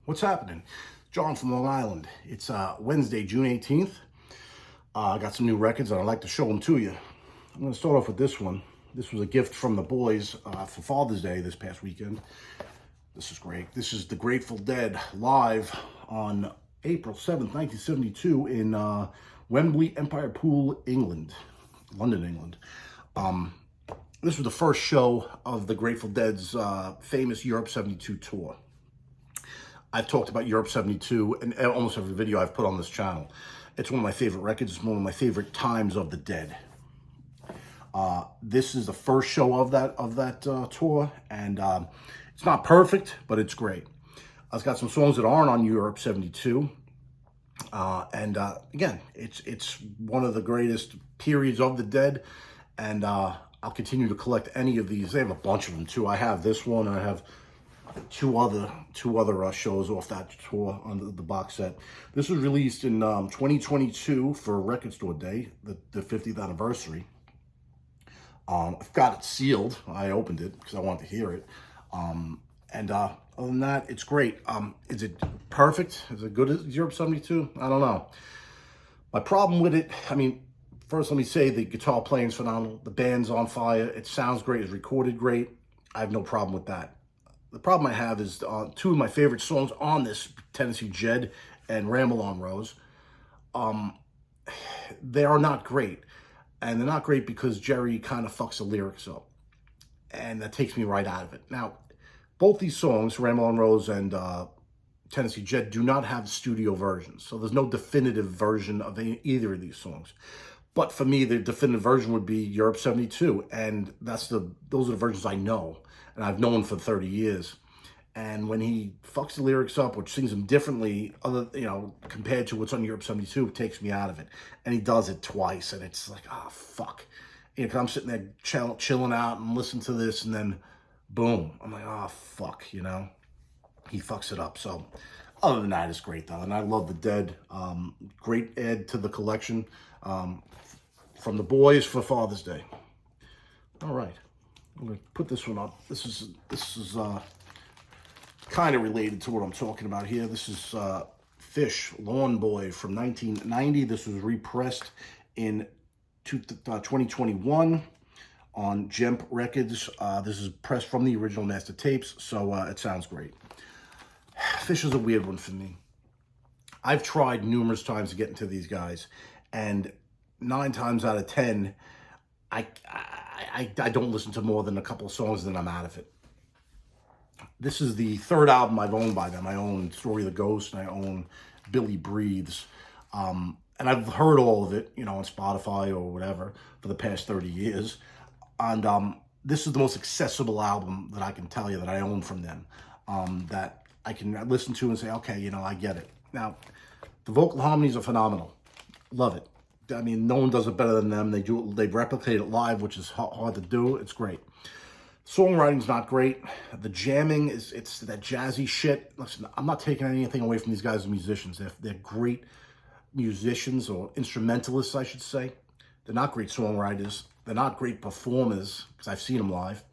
What's happening? John from Long Island. It's Wednesday, June 18th. I got some new records and I'd like to show them to you. I'm going to start off with this one. This was a gift from the boys for Father's Day this past weekend. This is great. This is the Grateful Dead live on April 7th, 1972 in Wembley Empire Pool, England, London, England. This was the first show of the Grateful Dead's famous Europe 72 tour. I've talked about Europe 72 in almost every video I've put on this channel. It's one of my favorite records. It's one of my favorite times of the Dead. This is the first show of that tour, and it's not perfect, but it's great. I've got some songs that aren't on Europe 72, and again, it's one of the greatest periods of the Dead, and I'll continue to collect any of these. They have a bunch of them too. I have this one, and I have two other shows off that tour on the box set. This was released in 2022 for Record Store Day, the 50th anniversary. I've got it sealed. I opened it because I wanted to hear it. And other than that, it's great. Is it perfect? Is it good as Europe 72? I don't know. My problem with it, I mean, first let me say the guitar playing is phenomenal. The band's on fire. It sounds great. It's recorded great. I have no problem with that. The problem I have is two of my favorite songs on this, Tennessee Jed and Ramble on Rose. They are not great. And they're not great because Jerry kind of fucks the lyrics up. And that takes me right out of it. Now, both these songs, Ramble on Rose and Tennessee Jed, do not have studio versions. So there's no definitive version of either of these songs. But for me, the definitive version would be Europe 72. And those are the versions I know. And I've known for 30 years. And when he fucks the lyrics up, which sings them differently, compared to what's on Europe 72, it takes me out of it. And he does it twice, and it's like, oh, fuck. Cause I'm sitting there chilling out and listening to this, and then boom. I'm like, oh, fuck, He fucks it up. So other than that, it's great, though. And I love the Dead. Great add to the collection from the boys for Father's Day. All right. I'm going to put this one up. This is kind of related to what I'm talking about here. This is Phish, Lawn Boy from 1990. This was repressed in 2021 on Jemp Records. This is pressed from the original master tapes, so it sounds great. Phish is a weird one for me. I've tried numerous times to get into these guys, and 9 times out of 10, I don't listen to more than a couple of songs, and then I'm out of it. This is the third album I've owned by them. I own Story of the Ghost, and I own Billy Breathes. And I've heard all of it, on Spotify or whatever for the past 30 years. And this is the most accessible album that I can tell you that I own from them, that I can listen to and say, okay, I get it. Now, the vocal harmonies are phenomenal. Love it. I mean, no one does it better than them. They replicate it live, which is hard to do. It's great. Songwriting's not great. The jamming it's that jazzy shit. Listen, I'm not taking anything away from these guys as musicians. They're great musicians, or instrumentalists, I should say. They're not great songwriters. They're not great performers, because I've seen them live.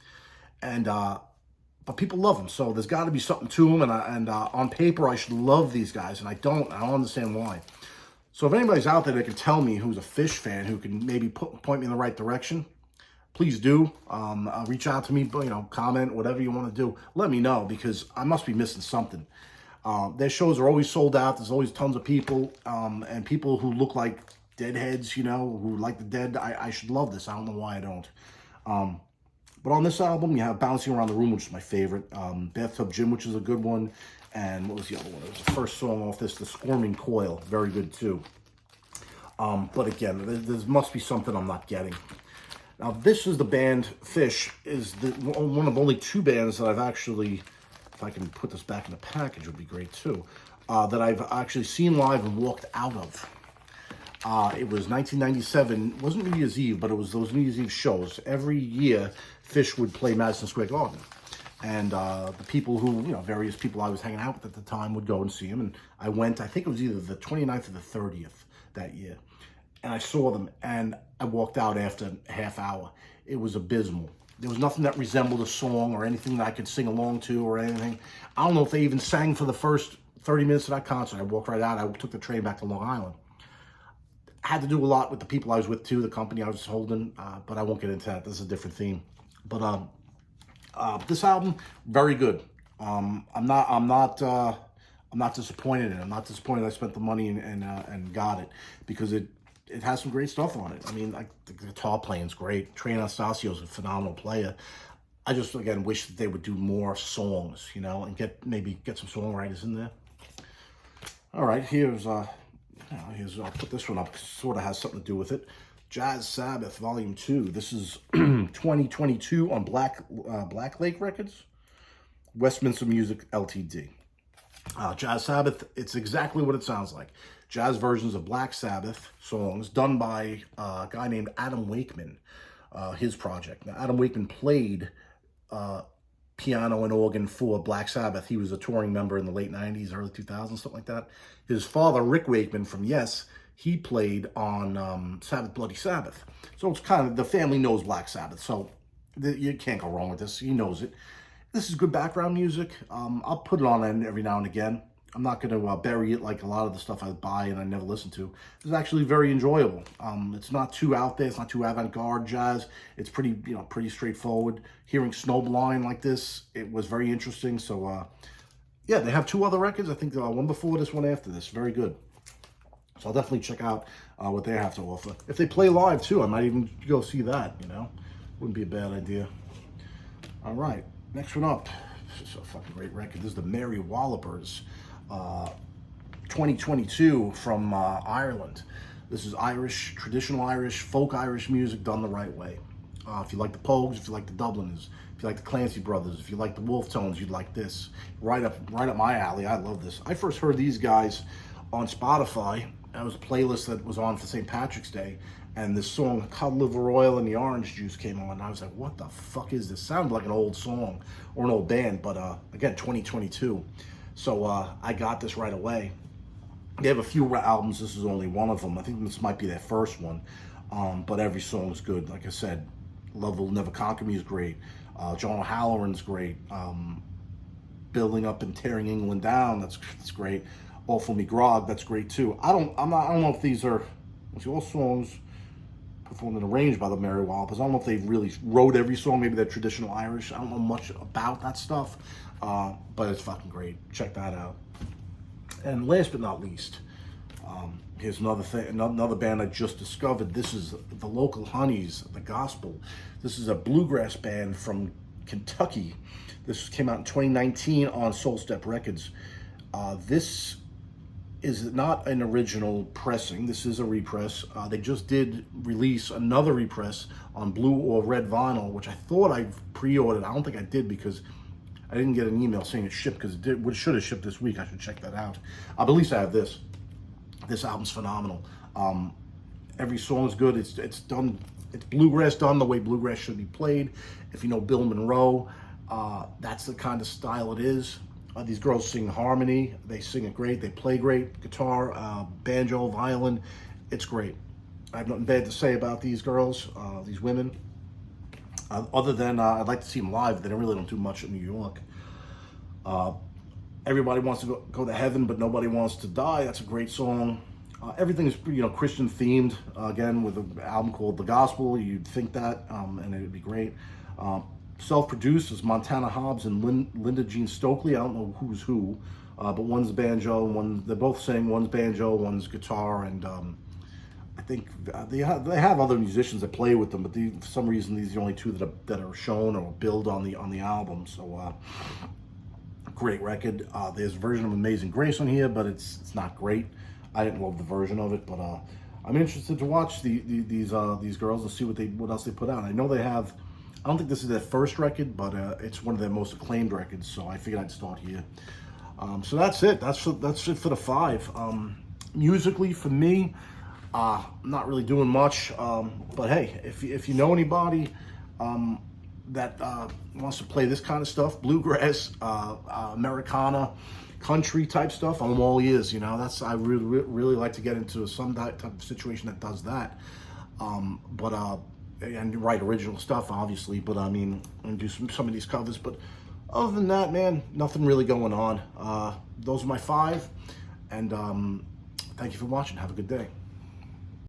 And but people love them, so there's got to be something to them. And on paper, I should love these guys, and I don't understand why. So if anybody's out there that can tell me who's a Phish fan, who can maybe point me in the right direction, please do. Reach out to me, comment, whatever you want to do. Let me know, because I must be missing something. Their shows are always sold out. There's always tons of people, and people who look like Deadheads, who like the Dead. I should love this. I don't know why I don't. But on this album, you have Bouncing Around the Room, which is my favorite. Bathtub Gym, which is a good one. And what was the other one? It was the first song off this, The Squirming Coil. Very good, too. But again, there must be something I'm not getting. Now, this is the band, Phish, is one of only 2 bands that I've actually, if I can put this back in the package, would be great, too, that I've actually seen live and walked out of. It was 1997. It wasn't New Year's Eve, but it was those New Year's Eve shows. Every year, Phish would play Madison Square Garden. And the people who, various people I was hanging out with at the time would go and see him. And I went, I think it was either the 29th or the 30th that year. And I saw them, and I walked out after a half hour. It was abysmal. There was nothing that resembled a song or anything that I could sing along to or anything. I don't know if they even sang for the first 30 minutes of that concert. I walked right out. I took the train back to Long Island. Had to do a lot with the people I was with too, the company I was holding, but I won't get into that. This is a different theme. But this album, very good. I'm not disappointed in it. I'm not disappointed I spent the money and got it, because it has some great stuff on it. I mean, like, the guitar playing's great. Trey Anastasio's a phenomenal player. I just, again, wish that they would do more songs, you know, and maybe get some songwriters in there. All right, here's I'll put this one up because it sort of has something to do with it. Jazz Sabbath Volume 2. This is 2022 on Black Lake Records, Westminster Music Ltd. Jazz Sabbath, it's exactly what it sounds like. Jazz versions of Black Sabbath songs done by a guy named Adam Wakeman, his project. Now, Adam Wakeman played piano and organ for Black Sabbath. He was a touring member in the late 90s, early 2000s, something like that. His father, Rick Wakeman from Yes, he played on Sabbath Bloody Sabbath. So it's kind of, the family knows Black Sabbath, so you can't go wrong with this. He knows it. This is good background music. I'll put it on every now and again. I'm not going to bury it like a lot of the stuff I buy and I never listen to. It's actually very enjoyable. It's not too out there. It's not too avant-garde jazz. It's pretty, pretty straightforward. Hearing Snowblind like this, it was very interesting. So, yeah, they have 2 other records. I think one before this, one after this. Very good. So I'll definitely check out what they have to offer. If they play live, too, I might even go see that, Wouldn't be a bad idea. All right, next one up. This is a fucking great record. This is the Mary Wallopers. 2022 from Ireland. This is Irish, traditional Irish, folk Irish music done the right way. If you like the Pogues, if you like the Dubliners, if you like the Clancy Brothers, if you like the Wolf Tones, you'd like this. Right up my alley. I love this. I first heard these guys on Spotify. That was a playlist that was on for St. Patrick's Day, and this song Cod Liver Oil and the Orange Juice came on, and I was like, what the fuck is this? Sounded like an old song or an old band, but again, 2022. So I got this right away. They have a few albums. This is only one of them. I think this might be their first one. But every song is good. Like I said, Love Will Never Conquer Me is great. John O'Halloran's great. Building Up and Tearing England Down, that's great. Awful Me Grog, that's great too. I don't know if these are all songs performed and arranged by the Mary Wallopers. I don't know if they really wrote every song. Maybe they're traditional Irish. I don't know much about that stuff. But it's fucking great. Check that out. And last but not least, here's another band I just discovered. This is the Local Honeys, The Gospel. This is a bluegrass band from Kentucky. This came out in 2019 on Soul Step Records. This is not an original pressing. This is a repress. They just did release another repress on blue or red vinyl, which I thought I pre-ordered. I don't think I did because I didn't get an email saying it shipped, because it should have shipped this week. I should check that out. But at least I have this. This album's phenomenal. Every song is good. It's done. It's bluegrass done the way bluegrass should be played. If you know Bill Monroe, that's the kind of style it is. These girls sing harmony. They sing it great. They play great. Guitar, banjo, violin. It's great. I have nothing bad to say about these girls, these women. Other than I'd like to see them live. They really don't do much in New York. Everybody wants to go to heaven, but nobody wants to die. That's a great song. Everything is Christian themed. Again, with an album called The Gospel, you'd think that, and it'd be great. Self-produced is Montana Hobbs and Linda Jean Stokely. I don't know who's who, but one's banjo, they both sing. One's banjo, one's guitar, and I think they have other musicians that play with them, but for some reason these are the only 2 that are shown or billed on the album. So great record. There's a version of Amazing Grace on here, but it's not great. I didn't love the version of it, but I'm interested to watch these girls and see what else they put out. I know they have. I don't think this is their first record, but it's one of their most acclaimed records, so I figured I'd start here. So that's it. That's it for the 5. Musically, for me, not really doing much. But hey, if you know anybody that wants to play this kind of stuff, bluegrass, Americana, country type stuff, I'm all ears. I really like to get into some type of situation that does that. But and write original stuff, obviously, but I mean, and do some of these covers. But other than that, man, nothing really going on. Those are my 5, and thank you for watching. Have a good day.